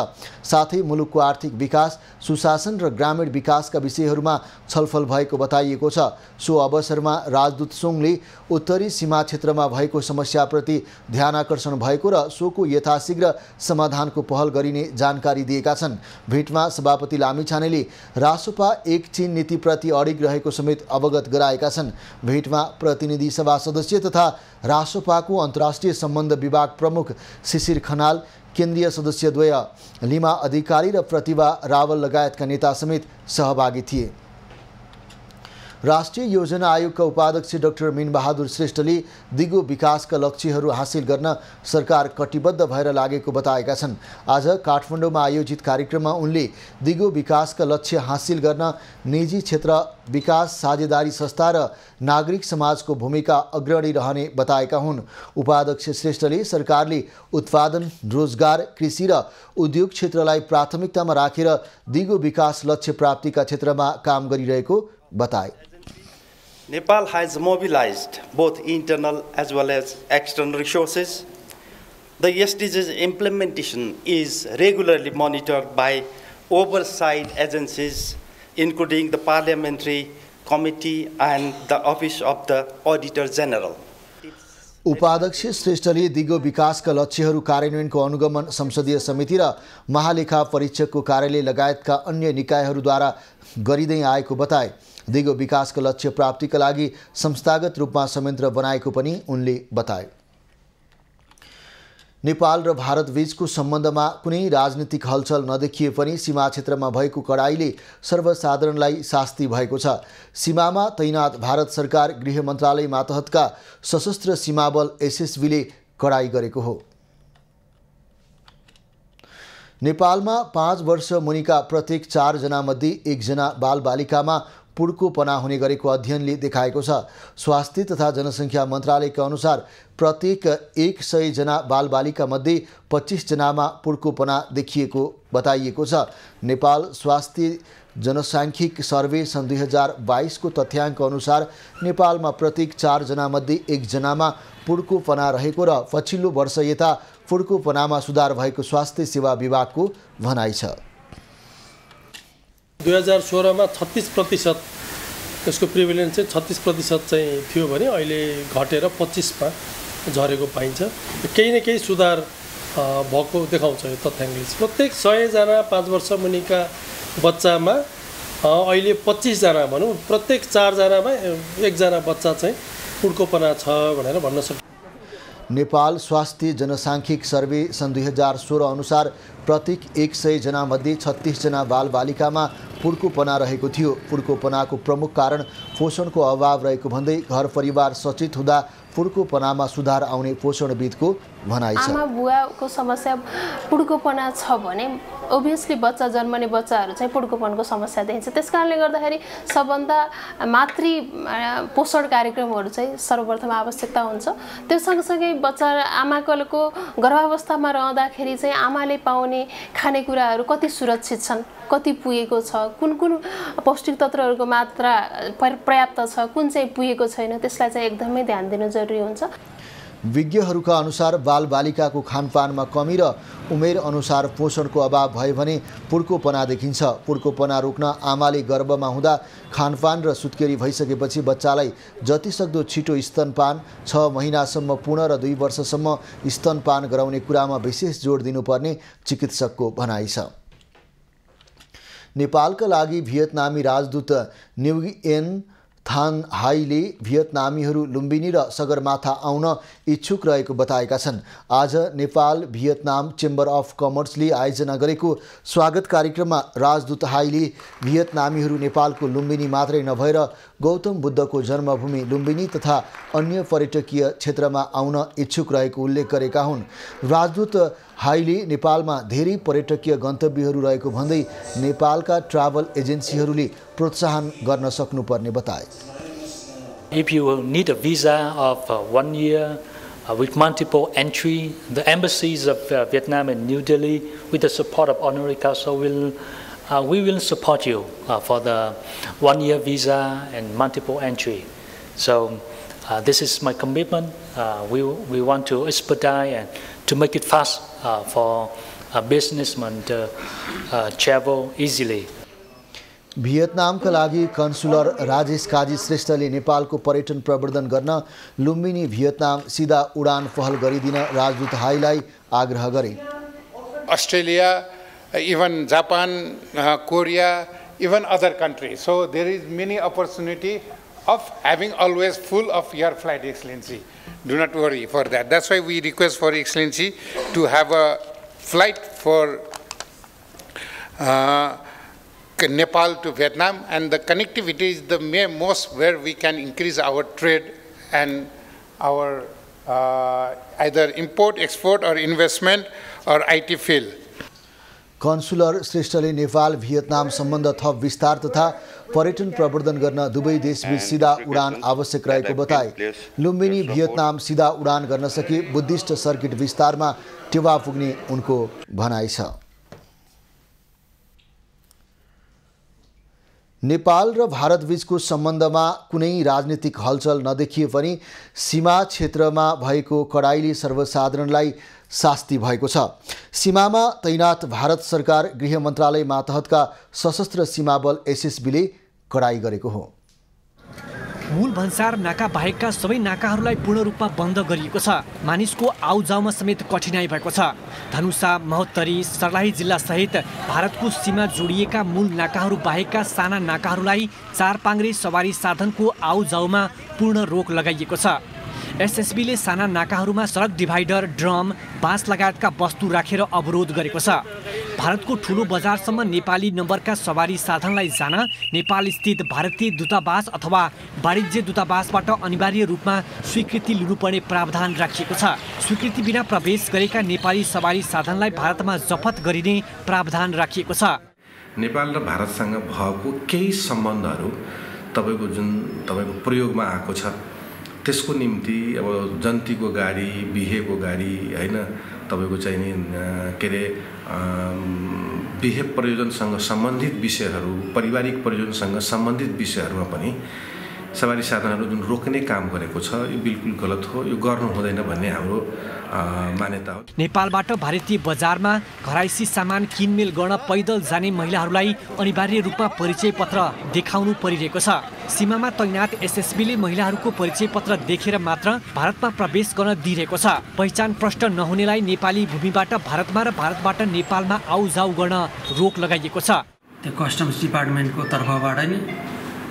साथै मुलुकको आर्थिक विकास सुशासन र ग्रामीण विकासका विषयहरूमा छलफल भएको बताइएको छ सो अवसरमा राजदूत सोङले उत्तरी सीमा क्षेत्रमा भएको समस्याप्रति ध्यानआकर्षण भएको र सोको यथाशीघ्र समाधानको पहल गरिने जानकारी दिएका छन् भेटमा सभापति लामिछानेले रासपा एक चीन नीतिप्रति अडिग रहेको समेत अवगत गराएका छन् भेटमा प्रतिनिधि सभा सदस्य तथा रासपाको अन्तर्राष्ट्रिय सम्बन्ध विभाग प्रमुख शिशिर खनाल केन्द्रीय सदस्यद्वय लिमा अधिकारी र प्रतिभा रावल लगायतका नेता समेत सहभागी थिए राष्ट्रिय योजना आयोगका उपाध्यक्ष डाक्टर मिनबहादुर श्रेष्ठले दिगो विकासका लक्ष्यहरू हासिल गर्न सरकार कटिबद्ध भएर लागेको बताएका छन्। आज काठमाडौँमा आयोजित कार्यक्रममा उनले दिगो विकासका लक्ष्य हासिल गर्न निजी क्षेत्र, विकास साझेदारी संस्था र नागरिक समाजको भूमिका अग्रणी रहने बताएका हुन्। उपाध्यक्ष श्रेष्ठले सरकारले उत्पादन, रोजगार, कृषि र उद्योग क्षेत्रलाई प्राथमिकतामा राखेर दिगो विकास लक्ष्य प्राप्तिका क्षेत्रमा काम गरिरहेको बताए। Nepal has mobilized both internal as well as external resources. The SDGs implementation is regularly monitored by oversight agencies, including the Parliamentary Committee and the Office of the Auditor General. उपाध्यक्ष श्रेष्ठले दिगो विकासका लक्ष्यहरू कार्यान्वयनको अनुगमन संसदीय समिति र महालेखा परीक्षकको कार्यालय लगायतका अन्य निकायहरूद्वारा गरिँदै आएको बताए। दिगो विकासका लक्ष्य प्राप्तिका लागि संस्थागत रूपमा संयन्त्र बनाएको पनि उनले बताए। नेपाल र भारत बीचको सम्बन्धमा कुनै राजनीतिक हलचल नदेखिए पनि सीमा क्षेत्रमा भएको कडाइले सर्वसाधारणलाई शास्ति भएको छ। सीमामा तैनात भारत सरकार गृह मन्त्रालय मातहतका सशस्त्र सीमा बल एसएसबीले कडाई गरेको हो। नेपालमा 5 वर्ष मुनिका प्रत्येक 4 जनामध्ये 1 जना बालबालिकामा पुड्कोपना हुने गरेको अध्ययनले देखाएको छ। स्वास्थ्य तथा जनसङ्ख्या मन्त्रालयका अनुसार प्रत्येक 100 जना बालबालिका मध्ये 25 जनामा पुड्कोपना देखिएको बताइएको छ। नेपाल स्वास्थ्य जनसाङ्ख्यिक सर्वे सन् 2022 को तथ्याङ्क अनुसार नेपालमा प्रत्येक 4 जनामध्ये 1 जनामा पुड्कोपना रहेको र पछिल्लो वर्ष यता पुड्कोपनामा सुधार भएको स्वास्थ्य सेवा विभागको भनाइ छ। 2016 मा 36% यसको प्रिभिलेन्स चाहिँ 36% चाहिँ थियो भने अहिले घटेर 25 मा झरेको पाइन्छ। केही न केही सुधार भएको देखाउँछ यो तथ्याङ्कले। प्रत्येक 100 जना 5 वर्ष मुनिका बच्चामा अहिले 25 जना भनौँ, प्रत्येक 4 जनामा 1 जना बच्चा चाहिँ पुड्कोपना छ भनेर भन्न सकिन्छ। नेपाल स्वास्थ्य जनसाङ्ख्यिक सर्वे सन् 2016 अनुसार प्रत्येक 100 जनामध्ये 36 जना बालबालिकामा पुड्कोपना रहेको थियो। पुड्कोपनाको प्रमुख कारण पोषणको अभाव रहेको भन्दै घर परिवार सचेत हुँदा पुड्कोपनामा सुधार आउने पोषणविदको भनाइ छ। आमा बुवाको समस्या पुड्कोपना छ भने ओभियसली बच्चा जन्मने बच्चाहरू चाहिँ पुड्कोपनको समस्या देखिन्छ। त्यसकारणले गर्दाखेरि सबभन्दा मातृ पोषण कार्यक्रमहरू चाहिँ सर्वप्रथम आवश्यकता हुन्छ। त्यो सँगसँगै बच्चा आमाको गर्भावस्थामा रहँदाखेरि चाहिँ आमाले पाउने खानेकुराहरू कति सुरक्षित छन्, कति पुगेको छ, कुन कुन पौष्टिक तत्त्वहरूको मात्रा पर्याप्त छ, कुन चाहिँ पुगेको छैन, त्यसलाई चाहिँ एकदमै ध्यान दिनु जरुरी हुन्छ। विज्ञहरूका अनुसार बालबालिकाको खानपानमा कमी र उमेर अनुसार पोषणको अभाव भयो भने पुड्कोपना देखिन्छ। पुड्कोपना रोक्न आमाले गर्भमा हुँदा खानपान र सुत्केरी भइसकेपछि बच्चालाई जतिसक्दो छिटो स्तनपान, 6 महिनासम्म पूर्ण र 2 वर्षसम्म स्तनपान गराउने कुरामा विशेष जोड दिनुपर्ने चिकित्सकको भनाइ छ। नेपालका लागि भियतनामी राजदूत न्युयेन थान हाईले भियतनामीहरू लुम्बिनी र सगरमाथा आउन इच्छुक रहेको बताएका छन्। आज नेपाल भियतनाम चेम्बर अफ कमर्सले आयोजना गरेको स्वागत कार्यक्रममा राजदूत हाईले भियतनामीहरू नेपालको लुम्बिनी मात्रै नभएर गौतम बुद्धको जन्मभूमि लुम्बिनी तथा अन्य पर्यटकीय क्षेत्रमा आउन इच्छुक रहेको उल्लेख गरेका हुन्। राजदूत हाईले नेपालमा धेरै पर्यटकीय गन्तव्यहरू रहेको भन्दै नेपालका ट्राभल एजेन्सीहरूले प्रोत्साहन गर्न सक्नुपर्ने बताए। If you need a visa of 1 year with multiple entry, the embassies of Vietnam and New Delhi, with the support of Honorary Council, we will support you for the 1-year visa and multiple entry. So this is my commitment. We want to expedite and to make it fast for businessmen to travel easily. भियतनामका लागि consular Rajesh Kaji श्रेष्ठले नेपालको पर्यटन प्रवर्धन गर्न Lumbini Vietnam सिधा उडान पहल गरिदिन राजदूत हाईलाई आग्रह गरे। Australia, even Japan, Korea, even other countries. So there is many opportunity of having always full of your flight, Excellency. Do not worry for that. That's why we request for Excellency to have a flight for Nepal to Vietnam, and the connectivity is the most where we can increase our trade and our either import, export or investment or IT field. Consular श्रेष्ठले Nepal Vietnam सम्बन्ध थप विस्तार तथा पर्यटन प्रवर्धन गर्न दुवै देशबीच सिधा उडान आवश्यक रहेको बताए। लुम्बिनी भियतनाम सिधा उडान गर्न सके बुद्धिस्ट सर्किट विस्तारमा टेवा पुग्ने उनको भनाइ छ। नेपाल र भारतबीचको सम्बन्धमा कुनै राजनीतिक हलचल नदेखिए पनि सीमा क्षेत्रमा भएको कडाइले सर्वसाधारणलाई शास्ति भएको छ। सीमामा तैनात भारत सरकार गृह मन्त्रालय मातहतका सशस्त्र सीमा बल एसएसबीले कडाई गरेको हो। मूल भन्सार नाका बाहेकका सबै नाकाहरूलाई पूर्ण रूपमा बन्द गरिएको छ। मानिसको आउजाउमा समेत कठिनाई भएको छ। धनुषा, महोत्तरी, सर्लाही जिल्ला सहित भारतको सीमा जोडिएका मूल नाकाहरू बाहेकका साना नाकाहरूलाई चारपाङ्ग्रे सवारी साधनको आउजाउमा पूर्ण रोक लगाइएको छ। एसएसबीले साना नाकाहरूमा सडक डिभाइडर, ड्रम, बाँस लगायतका वस्तु राखेर अवरोध गरेको छ। भारतको ठुलो बजारसम्म नेपाली नम्बरका सवारी साधनलाई जान नेपाल स्थित भारतीय दूतावास अथवा वाणिज्य दूतावासबाट अनिवार्य रूपमा स्वीकृति लिनुपर्ने प्रावधान राखिएको छ। स्वीकृति बिना प्रवेश गरेका नेपाली सवारी साधनलाई भारतमा जफत गरिने प्रावधान राखिएको छ। नेपाल र भारतसँग भएको केही सम्बन्धहरू तपाईको प्रयोगमा आएको छ, त्यसको निम्ति अब जन्तीको गाडी, बिहेको गाडी हैन, तपाईको चाहिँ नि के रे बिहे प्रयोजनसँग सम्बन्धित विषयहरू, पारिवारिक प्रयोजनसँग सम्बन्धित विषयहरूमा पनि सवारी साधनहरू जुन रोक्ने काम गरेको छ, यो बिल्कुल गलत हो। यो गर्नु हुँदैन भन्ने हाम्रो मान्यता हो। नेपालबाट भारतीय बजारमा घराइसी सामान किनमेल गर्न पैदल जाने महिलाहरूलाई अनिवार्य रूपमा परिचय पत्र देखाउनु परिरहेको छ। सीमामा तैनात एसएसबीले महिलाहरूको परिचय पत्र देखेर मात्र भारतमा प्रवेश गर्न दिइरहेको छ। पहिचान प्रष्ट नहुनेलाई नेपाली भूमिबाट भारतमा र भारतबाट नेपालमा आउजाउ गर्न रोक लगाइएको छ। त्यो कस्टम्स डिपार्टमेन्टको तर्फबाट नि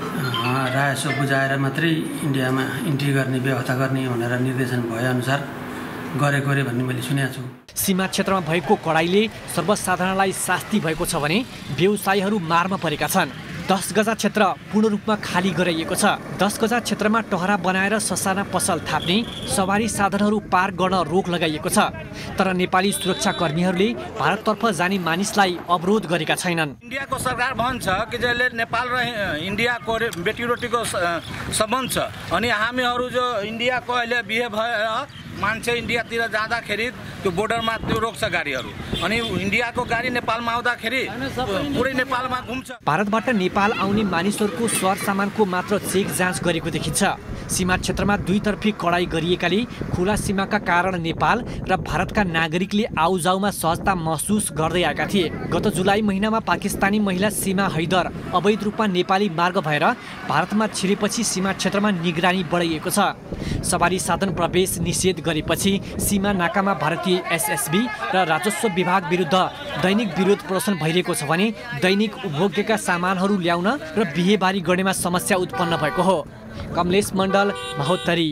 रायसो बुझाएर मात्रै इन्डियामा इन्ट्री गर्ने व्यवस्था गर्ने भनेर निर्देशन भएअनुसार गरेको रे भन्ने मैले सुनेको छु। सीमा क्षेत्रमा भएको कडाइले सर्वसाधारणलाई शास्ति भएको छ भने व्यवसायीहरू मारमा परेका छन्। 10 गजा क्षेत्र पूर्ण रूपमा खाली गराइएको छ। 10 गजा क्षेत्रमा टहरा बनाएर ससाना पसल थाप्ने, सवारी साधनहरू पार गर्न रोक लगाइएको छ। तर नेपाली सुरक्षाकर्मीहरूले भारततर्फ जाने मानिसलाई अवरोध गरेका छैनन्। इन्डियाको सरकार भन्छ कि जसले नेपाल र इन्डियाको बेटीरोटीको सम्बन्ध छ, अनि हामीहरू जो इन्डियाको अहिले बिहे भएर मान्छे इन्डियातिर जाँदाखेरि त्यो बोर्डरमा त्यो रोक्छ गाडीहरू, अनि इन्डियाको गाडी नेपालमा आउँदाखेरि पुरै नेपालमा घुम्छ। भारतबाट नेपाल आउने मानिसहरूको सर सामानको मात्र चेक जाँच गरेको देखिन्छ। सीमा क्षेत्रमा दुईतर्फी कडाई गरिएकाले खुला सीमाका कारण नेपाल र भारतका नागरिकले आउजाउमा सहजता महसुस गर्दै आएका थिए। गत जुलाई महिनामा पाकिस्तानी महिला सीमा हैदर अवैध रूपमा नेपाली मार्ग भएर भारतमा छिरेपछि सीमा क्षेत्रमा निगरानी बढाइएको छ। सवारी साधन प्रवेश निषेध गरेपछि सीमा नाकामा भारतीय एसएसबी र राजस्व विभाग विरुद्ध दैनिक विरोध प्रदर्शन भइरहेको छ भने दैनिक उपभोग्यका सामानहरू ल्याउन र बिहेबारी गर्नेमा समस्या उत्पन्न भएको हो। कमलेश मण्डल, महोत्तरी।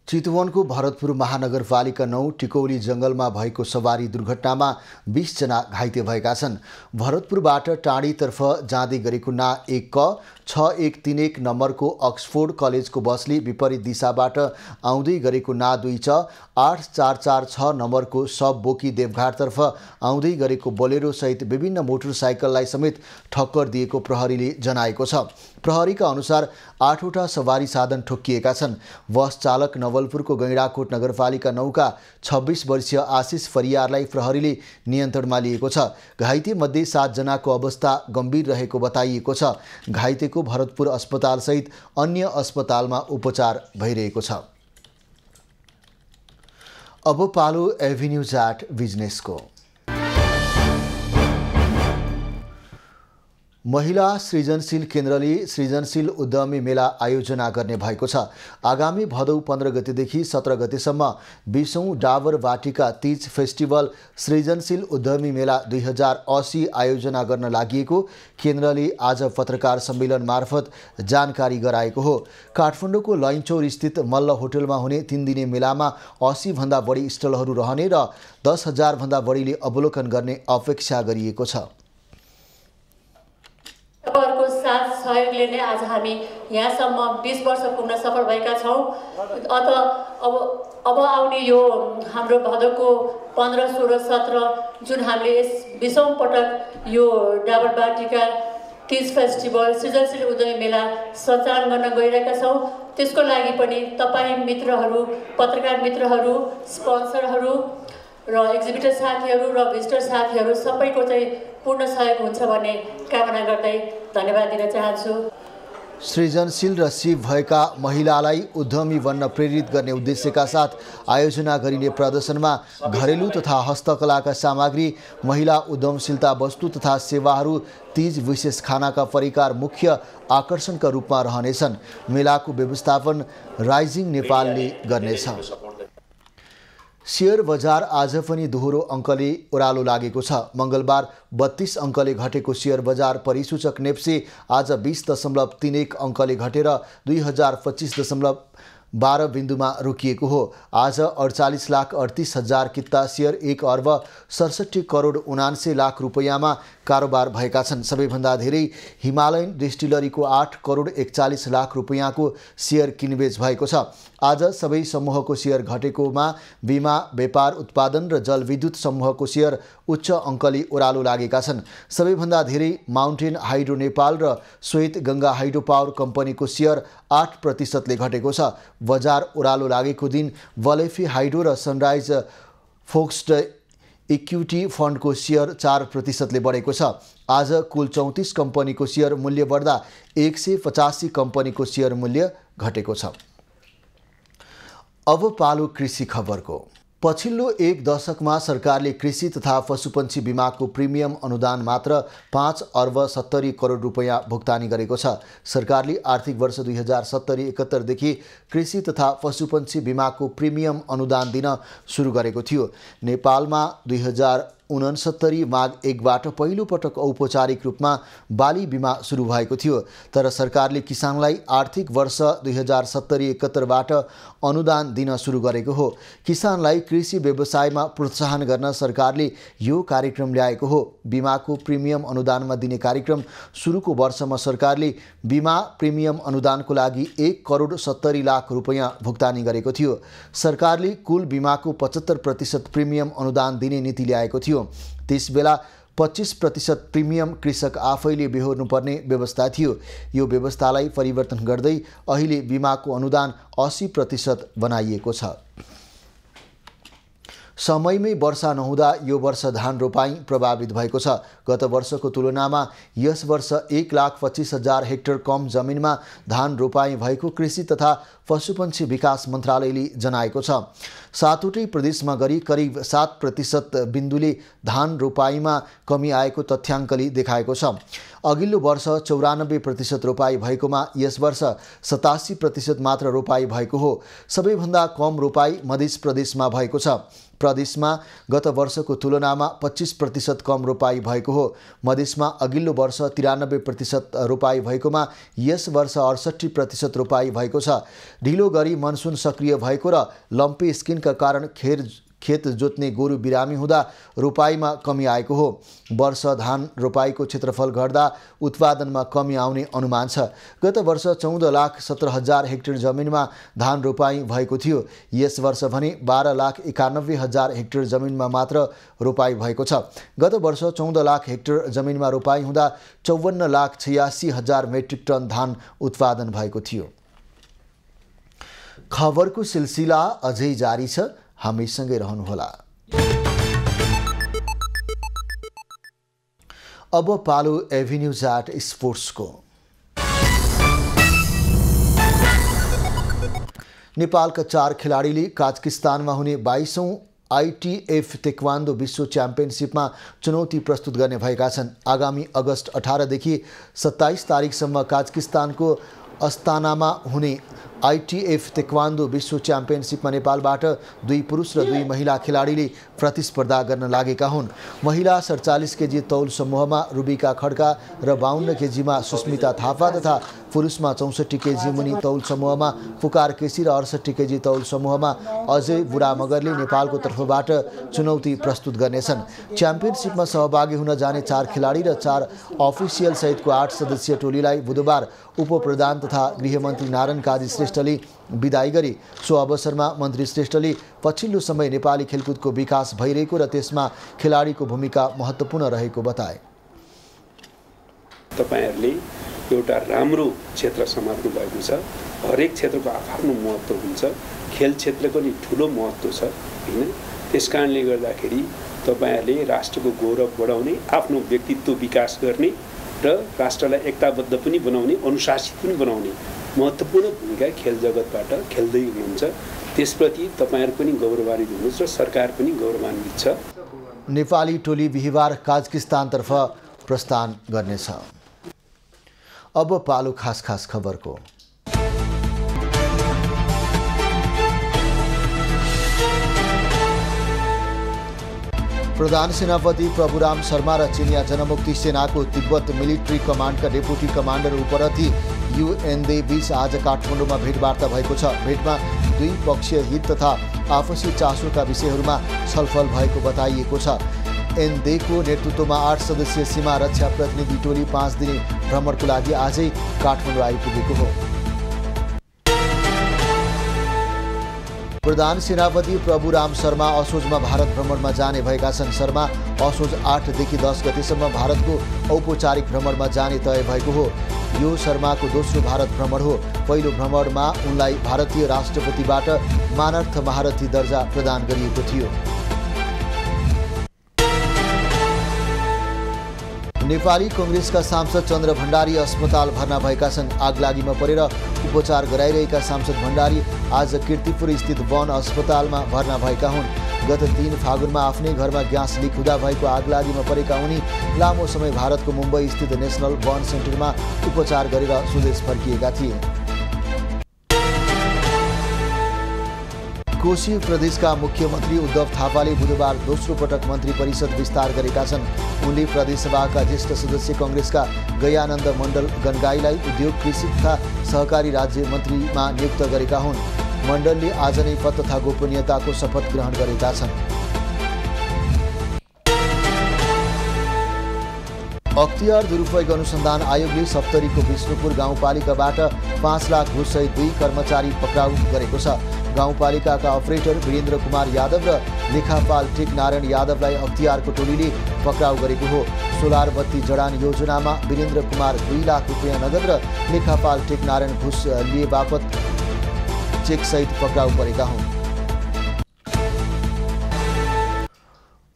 चितवनको भरतपुर महानगरपालिका 9 टिकौली जंगलमा भएको सवारी दुर्घटनामा 20 जना घाइते भएका छन्। भरतपुरबाट टाढीतर्फ जाँदै गरेको ना 1 क 6131 नम्बरको अक्सफोर्ड कलेजको बसले विपरीत दिशाबाट आउँदै गरेको ना 2 च 8446 नम्बरको सब बोकी देवघाटतर्फ आउँदै गरेको बोलेरो सहित विभिन्न मोटरसाइकललाई समेत ठक्कर दिएको प्रहरीले जनाएको छ। प्रहरीका अनुसार 8 वटा सवारी साधन ठोक्किएका छन्। बस चालक नवलपुरको गैंडाकोट नगरपालिका 9 का 26 वर्षीय आशिष फरियारलाई प्रहरीले नियन्त्रणमा लिएको छ। घाइते मध्ये 7 जनाको अवस्था गम्भीर रहेको बताइएको छ। घाइतेको भरतपुर अस्पताल सहित अन्य अस्पतालमा उपचार भइरहेको छ। अब पालो एभिन्यूज एट बिजनेसको। महिला सृजनशील केन्द्रले सृजनशील उद्यमी मेला आयोजना गर्ने भएको छ। आगामी भदौ 15 गतेदेखि 17 गतेसम्म 20औं डाबर वाटिका तीज फेस्टिभल सृजनशील उद्यमी मेला 2080 आयोजना गर्न लागि केन्द्रले आज पत्रकार सम्मेलन मार्फत जानकारी गराएको हो। काठमाडौँको लैनचौर स्थित मल्ल होटलमा हुने 3 दिने मेलामा 80 भन्दा बढी स्टलहरू रहने र 10,000 भन्दा बढीले अवलोकन गर्ने अपेक्षा गरिएको छ। सहयोगले नै आज हामी यहाँसम्म 20 वर्ष पुग्न सफल भएका छौँ। अत अब आउने यो हाम्रो भदौको 15, 16, 17 जुन हामीले यस 20औं पटक यो डाबरबाटीका तीज फेस्टिभल सृजनशील उद्यमी मेला सञ्चालन गर्न गइरहेका छौँ। त्यसको लागि पनि तपाईँ मित्रहरू, पत्रकार मित्रहरू, स्पोन्सरहरू र एक्जिबिटर साथीहरू र भिजिटर साथीहरू सबैको चाहिँ पूर्ण सहयोग हुन्छ भन्ने कामना गर्दै धन्यवाद दिन चाहन्छु। सृजनशील र सिप भएका महिलालाई उद्यमी बन्न प्रेरित गर्ने उद्देश्यका साथ आयोजना गरिने प्रदर्शनमा घरेलु तथा हस्तकलाका सामग्री, महिला उद्यमशीलता वस्तु तथा सेवाहरू, तीज विशेष खानाका परिकार मुख्य आकर्षणका रूपमा रहनेछन्। मेलाको व्यवस्थापन राइजिङ नेपालले गर्नेछ। शेयर बजार आज पनि दोहोरो अङ्कले ओह्रालो लागेको छ। मङ्गलबार 32 अङ्कले घटेको शेयर बजार परिसूचक नेप्से आज 20.31 अङ्कले घटेर 2025.12 बिन्दुमा रोकिएको हो। आज 48,38,000 किता शेयर 1 अर्ब 67 करोड 79 लाख रुपैयाँमा कारोबार भएका छन्। सबैभन्दा धेरै हिमालयन डिस्टिलरीको 8 करोड 41 लाख रुपैयाँको शेयर किनबेच भएको छ। आज सबै समूहको शेयर घटेकोमा बिमा, व्यापार, उत्पादन र जलविद्युत समूहको शेयर उच्च अङ्कले ओह्रालो लागेका छन्। सबैभन्दा धेरै माउन्टेन हाइड्रो नेपाल र श्वेत गङ्गा हाइड्रो पावर कम्पनीको शेयर 8% घटेको छ। बजार ओह्रालो लागेको दिन वलेफी हाइड्रो र सनराइज फोक्स्ड इक्विटी फन्डको शेयर 4% बढेको छ। आज कुल 34 कम्पनीको शेयर मूल्य बढ्दा 185 कम्पनीको शेयर मूल्य घटेको छ। अब पालो कृषि खबरको। पछिल्लो 1 दशकमा सरकारले कृषि तथा पशुपन्छी बिमाको प्रिमियम अनुदान मात्र 5 अर्ब 70 करोड रुपैयाँ भुक्तानी गरेको छ। सरकारले आर्थिक वर्ष 2070-71 देखि कृषि तथा पशुपन्छी बिमाको प्रिमियम अनुदान दिन सुरु गरेको थियो। नेपालमा 2069 माघ 1बाट पहिलो पटक औपचारिक रूपमा बाली बिमा सुरु भएको थियो। तर सरकारले किसानलाई आर्थिक वर्ष 2070-71बाट अनुदान दिन सुरु गरेको हो। किसानलाई कृषि व्यवसायमा प्रोत्साहन गर्न सरकारले यो कार्यक्रम ल्याएको हो। बिमाको प्रिमियम अनुदानमा दिने कार्यक्रम सुरुको वर्षमा सरकारले बिमा प्रिमियम अनुदानको लागि 1 करोड 70 लाख रुपैयाँ भुक्तानी गरेको थियो। सरकारले कुल बिमाको 75% प्रिमियम अनुदान दिने नीति ल्याएको थियो। त्यसबेला 25% प्रिमियम कृषक आफैले बेहोर्नुपर्ने व्यवस्था थियो। यो व्यवस्थालाई परिवर्तन गर्दै अहिले बिमाको अनुदान 80% बनाइएको छ। समयमै वर्षा नहुँदा यो वर्ष धान रोपाई प्रभावित भएको छ। गत वर्षको तुलनामा यस वर्ष 1,25,000 हेक्टर कम जमिनमा धान रोपाई भएको कृषि तथा पशुपन्छी विकास मन्त्रालयले जनाएको छ। सातवटै प्रदेशमा गरी करिब 7% बिन्दुले धान रोपाईमा कमी आएको तथ्याङ्कले देखाएको छ। अघिल्लो वर्ष 94% रोपाई भएकोमा यस वर्ष 87% मात्र रोपाई भएको हो। सबैभन्दा कम रोपाई मध्य प्रदेशमा भएको छ। प्रदेशमा गत वर्षको तुलनामा 25% कम रोपाई भएको हो। मधेसमा अघिल्लो वर्ष 93% रोपाई भएकोमा यस वर्ष 68% रोपाई भएको छ। ढिलो गरी मनसुन सक्रिय भएको र लम्पी स्किनका कारण खेत जोत्ने गोरु बिरामी हुँदा रोपाईमा कमी आएको हो। वर्ष धान रोपाईको क्षेत्रफल घट्दा उत्पादनमा कमी आउने अनुमान छ। गत वर्ष 14,17,000 हेक्टर जमिनमा धान रोपाई भएको थियो। यस वर्ष भने 12,91,000 हेक्टर जमिनमा मात्र रोपाई भएको छ। गत वर्ष 14 लाख हेक्टर जमिनमा रोपाई हुँदा 54,86,000 मेट्रिक टन धान उत्पादन भएको थियो। खबरको सिलसिला अझै जारी छ, हामीसँगै रहनुहोला। अब पालो एभिन्यूज एट स्पोर्ट्सको। नेपालका 4 खेलाडीले काजाकिस्तानमा हुने 22औं ITF ताइक्वान्डो विश्व च्याम्पियनसिपमा चुनौती प्रस्तुत गर्ने भएका छन्। आगामी अगस्त 18 देखि 27 तारिकसम्म काजाकिस्तानको अस्तानामा हुने ITF ताइक्वान्डो विश्व च्याम्पियनसिपमा नेपालबाट 2 पुरुष र 2 महिला खेलाडीले प्रतिस्पर्धा गर्न लागेका हुन्। महिला 47 केजी तौल समूहमा रुबिका खड्का र 52 केजीमा सुस्मिता थापा तथा पुरुषमा 64 केजी मुनि तौल समूहमा पुकार केसी र 68 केजी तौल समूहमा अजय बुढा मगरले नेपालको तर्फबाट चुनौती प्रस्तुत गर्नेछन्। च्याम्पियनसिपमा सहभागी हुन जाने 4 खेलाडी र 4 अफिसियल सहितको 8 सदस्यीय टोलीलाई बुधबार उपप्रधान तथा गृहमन्त्री नारायण काजी श्रेष्ठले विदाई गरे। सो अवसरमा मन्त्री श्रेष्ठले पछिल्लो समय नेपाली खेलकुदको विकास भइरहेको र त्यसमा खेलाडीको भूमिका महत्त्वपूर्ण रहेको बताए। तपाईहरुले एउटा राम्रो क्षेत्र समात्नु भएको छ। हरेक क्षेत्रको आफ्नो महत्त्व हुन्छ। खेल क्षेत्रको नि ठूलो महत्त्व छ हैन। त्यसकारणले गर्दाखेरि तपाईहरुले राष्ट्रको गौरव बढाउने, आफ्नो व्यक्तित्व विकास गर्ने र राष्ट्रलाई एकताबद्ध पनि बनाउने, अनुशासित पनि बनाउने महत्त्वपूर्ण भूमिका खेल जगतबाट खेल्दै हुनुहुन्छ। त्यसप्रति तपाईहरु पनि गौरवान्वित हुनुहुन्छ र सरकार पनि गौरवान्वित छ। नेपाली टोली बिहीबार काजाकिस्तानतर्फ प्रस्थान गर्नेछ। अब पालो खास खबरको। प्रधान सेनापति प्रभुराम शर्मा र चिनिया जनमुक्ति सेनाको तिब्बत मिलिट्री कमान्डका डेपुटी कमान्डर उपरथी युएनदे बीच आज काठमाडौँमा भेटवार्ता भएको छ। भेटमा द्विपक्षीय हित तथा आपसी चासोका विषयहरूमा छलफल भएको बताइएको छ। एनदेको नेतृत्वमा 8 सदस्यीय सीमा रक्षा प्रतिनिधि टोली 5 दिने भ्रमणको लागि आजै काठमाडौँ आइपुगेको हो। प्रधान सेनापति प्रभुराम शर्मा असोजमा भारत भ्रमणमा जाने भएका छन्। शर्मा असोज 8 देखि 10 गतेसम्म भारतको औपचारिक भ्रमणमा जाने तय भएको हो। यो शर्माको दोस्रो भारत भ्रमण हो। पहिलो भ्रमणमा उनलाई भारतीय राष्ट्रपतिबाट मानार्थ महारथी दर्जा प्रदान गरिएको थियो। नेपाली कांग्रेसका सांसद चन्द्र भण्डारी अस्पताल भर्ना भएका छन्। आगलागीमा परेर उपचार गराइरहेका सांसद भण्डारी आज कीर्तिपुर स्थित वन अस्पतालमा भर्ना भएका हुन्। गत 3 फागुनमा आफ्नै घरमा ग्यास लिक हुँदा भएको आगलागीमा परेका उनी लामो समय भारतको मुम्बई स्थित नेशनल वन सेन्टरमा उपचार गरेर स्वदेश फर्किएका थिए। कोशी प्रदेशका मुख्यमन्त्री उद्धव थापाले बुधबार दोस्रो पटक मन्त्री परिषद विस्तार गरेका छन्। उनले प्रदेशसभाका ज्येष्ठ सदस्य कांग्रेसका गयानन्द मण्डल गनगाईलाई उद्योग, कृषि तथा सहकारी राज्य मन्त्रीमा नियुक्त गरेका हुन्। मण्डलले आज नै पद तथा गोपनीयताको शपथ ग्रहण गरेका छन्। अख्तियार दुरुपयोग अनुसन्धान आयोगले सप्तरीको विष्णुपुर गाउँपालिकाबाट 5 लाख घुससहित 2 कर्मचारी पक्राउ गरेको छ। गाउँपालिकाका अपरेटर वीरेन्द्र कुमार यादव र लेखापाल टेक नारायण यादवलाई अख्तियारको टोलीले पक्राउ गरेको हो। सोलर बत्ती जडान योजनामा वीरेन्द्र कुमार 2 लाख रुपियाँ नगद र लेखापाल टेक नारायण घुस लिए बापत चेकसहित पक्राउ परेका हुन्।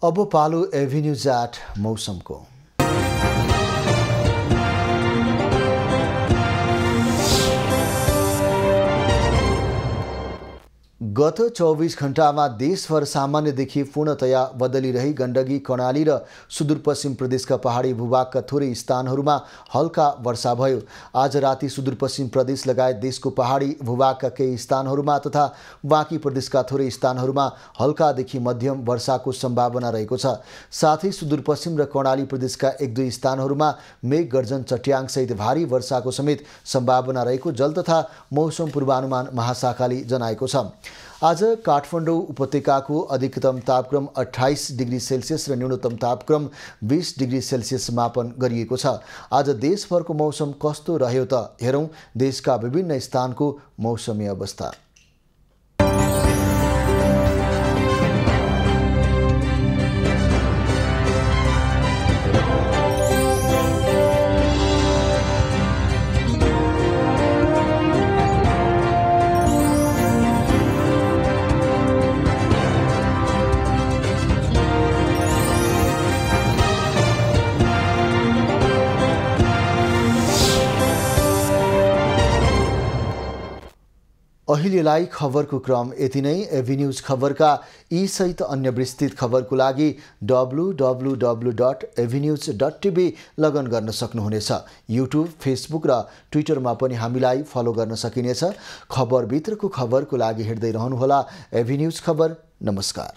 अब पालो एभिन्यू ज्याट मौसमको। गत 24 घण्टामा देशभर सामान्यदेखि पूर्णतया बदलिरही गण्डकी, कर्णाली र सुदूरपश्चिम प्रदेशका पहाडी भूभागका थोरै स्थानहरूमा हल्का वर्षा भयो। आज राति सुदूरपश्चिम प्रदेश लगायत देशको पहाडी भूभागका केही स्थानहरूमा तथा बाँकी प्रदेशका थोरै स्थानहरूमा हल्कादेखि मध्यम वर्षाको सम्भावना रहेको छ। साथै सुदूरपश्चिम र कर्णाली प्रदेशका 1-2 स्थानहरूमा मेघ गर्जन, चट्याङसहित भारी वर्षाको समेत सम्भावना रहेको जल तथा मौसम पूर्वानुमान महाशाखाले जनाएको छ। आज काठमाडौँ उपत्यकाको अधिकतम तापक्रम 28 डिग्री सेल्सियस र न्यूनतम तापक्रम 20 डिग्री सेल्सियस मापन गरिएको छ। आज देशभरको मौसम कस्तो रह्यो त हेरौँ देशका विभिन्न स्थानको मौसमी अवस्था। अहिलेलाई खबरको क्रम यति नै। एभी न्यूज खबरका यी सहित अन्य विस्तृत खबरको लागि www.avnews.tv लगन गर्न सक्नुहुनेछ। युट्युब, फेसबुक र ट्विटरमा पनि हामीलाई फलो गर्न सकिनेछ। खबरभित्रको खबरको लागि हेर्दै रहनुहोला एभी न्यूज खबर। नमस्कार।